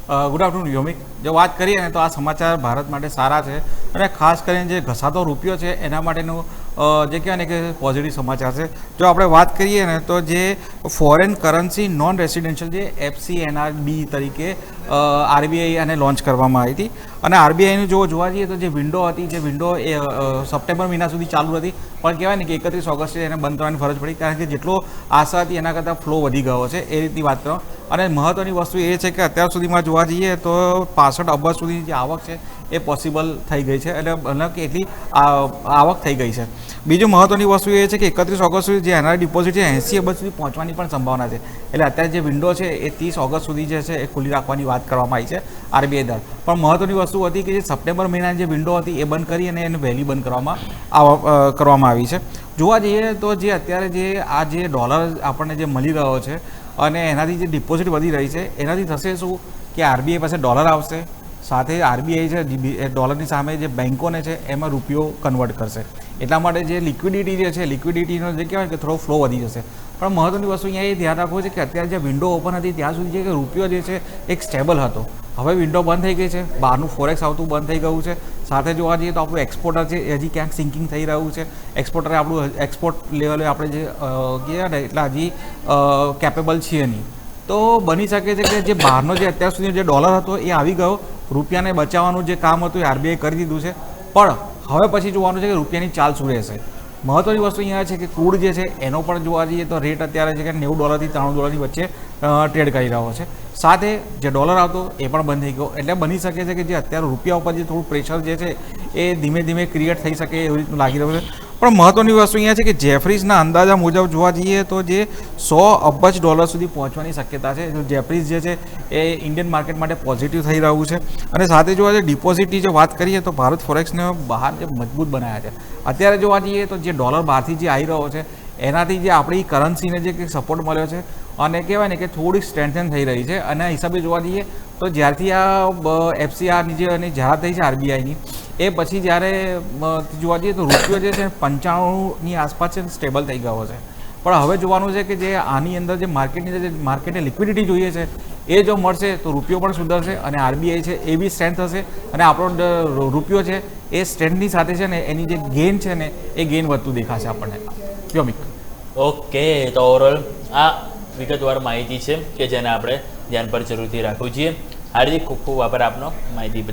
Good afternoon યોમિક. જો વાત કરીએ ને તો આ સમાચાર ભારત માટે સારા છે અને ખાસ કરીને જે ઘસાતો રૂપિયો છે એના માટેનું જે કહેવાય ને કે પોઝિટિવ સમાચાર છે. જો આપણે વાત કરીએ ને તો જે ફોરેન કરન્સી નોન રેસિડેન્શિયલ જે FCNRB તરીકે RBI આને લોન્ચ કરવામાં આવી હતી અને RBIનું જો જોવા જઈએ તો જે વિન્ડો હતી જે વિન્ડો એ સપ્ટેમ્બર મહિના સુધી ચાલુ હતી પણ કહેવાય ને કે 31 ઓગસ્ટે એને બંધ કરવાની ફરજ પડી કારણ કે જેટલો આશા હતી એના કરતાં ફ્લો વધી ગયો છે એ રીતની વાત કરો. અને મહત્ત્વની વસ્તુ એ છે કે અત્યાર સુધીમાં જોવા જઈએ તો 65 અબજ સુધીની જે આવક છે એ પોસિબલ થઈ ગઈ છે એટલે મતલબ કે એટલી આવક થઈ ગઈ છે. બીજું મહત્ત્વની વસ્તુ એ છે કે 31 ઓગસ્ટ સુધી જે NRI ડિપોઝિટ છે 80 અબજ સુધી પહોંચવાની પણ સંભાવના છે એટલે અત્યારે જે વિન્ડો છે એ 30 ઓગસ્ટ સુધી જે છે એ ખુલ્લી રાખવાની વાત કરવામાં આવી છે RBI દ્વારા. પણ મહત્ત્વની વસ્તુ હતી કે જે સપ્ટેમ્બર મહિનાની જે વિન્ડો હતી એ બંધ કરી અને એને વહેલી બંધ કરવામાં આવી છે. જોવા જઈએ તો જે અત્યારે જે આ જે ડોલર આપણને જે મળી રહ્યો છે અને એનાથી જે ડિપોઝિટ વધી રહી છે એનાથી થશે શું કે RBI પાસે ડોલર આવશે સાથે RBI છે ડોલરની સામે જે બેન્કોને છે એમાં રૂપિયો કન્વર્ટ કરશે એટલા માટે જે લિક્વિડિટી જે છે લિક્વિડિટીનો જે કહેવાય કે થોડો ફ્લો વધી જશે. પણ મહત્ત્વની વસ્તુ અહીંયા એ ધ્યાન રાખવું છે કે અત્યારે જે વિન્ડો ઓપન હતી ત્યાં સુધી જે રૂપિયો જે છે એક સ્ટેબલ હતો. હવે વિન્ડો બંધ થઈ ગઈ છે, બહારનું ફોરેક્સ આવતું બંધ થઈ ગયું છે. સાથે જોવા જઈએ તો આપણું એક્સપોર્ટર છે એ હજી ક્યાંક સિંકિંગ થઈ રહ્યું છે. એક્સપોર્ટરે આપણું એક્સપોર્ટ લેવલે આપણે જે કહીએ ને એટલા હજી કેપેબલ છીએ નહીં. તો બની શકે છે કે જે બહારનો જે અત્યાર સુધી જે ડોલર હતો એ આવી ગયો, રૂપિયાને બચાવવાનું જે કામ હતું એ RBI કરી દીધું છે. પણ હવે પછી જોવાનું છે કે રૂપિયાની ચાલ શું રહેશે. મહત્ત્વની વસ્તુ અહીંયા છે કે ક્રૂડ જે છે એનો પણ જોવા જઈએ તો રેટ અત્યારે છે કે $90 થી $93 વચ્ચે ટ્રેડ કરી રહ્યો છે. સાથે જે ડોલર આવતો એ પણ બંધ થઈ ગયો એટલે બની શકે છે કે જે અત્યારે રૂપિયા ઉપર જે થોડું પ્રેશર જે છે એ ધીમે ધીમે ક્રિએટ થઈ શકે એવી રીતનું લાગી રહ્યું છે. પણ મહત્ત્વની વસ્તુ અહીંયા છે કે જેફરીઝના અંદાજા મુજબ જોવા જઈએ તો જે $100 અબજ સુધી પહોંચવાની શક્યતા છે. જેફરીઝ જે છે એ ઇન્ડિયન માર્કેટ માટે પોઝિટિવ થઈ રહ્યું છે. અને સાથે જોવા જઈએ ડિપોઝિટની જો વાત કરીએ તો ભારત ફોરેક્સને બહાર જે મજબૂત બનાવ્યા છે. અત્યારે જોવા જઈએ તો જે ડોલર બહારથી જે આવી રહ્યો છે એનાથી જે આપણી કરન્સીને જે કંઈક સપોર્ટ મળ્યો છે અને કહેવાય ને કે થોડીક સ્ટ્રેન્થન થઈ રહી છે. અને હિસાબે જોવા જઈએ તો જ્યારથી આ FCRની જે એની જાહેરાત થઈ છે RBIની એ પછી જ્યારે જોવા જઈએ તો રૂપિયો જે છે 95ની આસપાસ છે સ્ટેબલ થઈ ગયો છે. પણ હવે જોવાનું છે કે જે આની અંદર જે માર્કેટને લિક્વિડિટી જોઈએ છે એ જો મળશે તો રૂપિયો પણ સુધરશે અને RBI છે એ બી સ્ટ્રેન્થ હશે અને આપણો રૂપિયો છે એ સ્ટ્રેન્થની સાથે છે ને એની જે ગેઇન છે ને એ ગેઇન વધતું દેખાશે આપણને. યોમિક. ઓકે, તો ઓવરઓલ આ વિગતવાર માહિતી છે કે જેને આપણે ધ્યાન પર જરૂરથી રાખવું જોઈએ. હાર્દિક ખૂબ ખૂબ આભાર આપનો માહિતી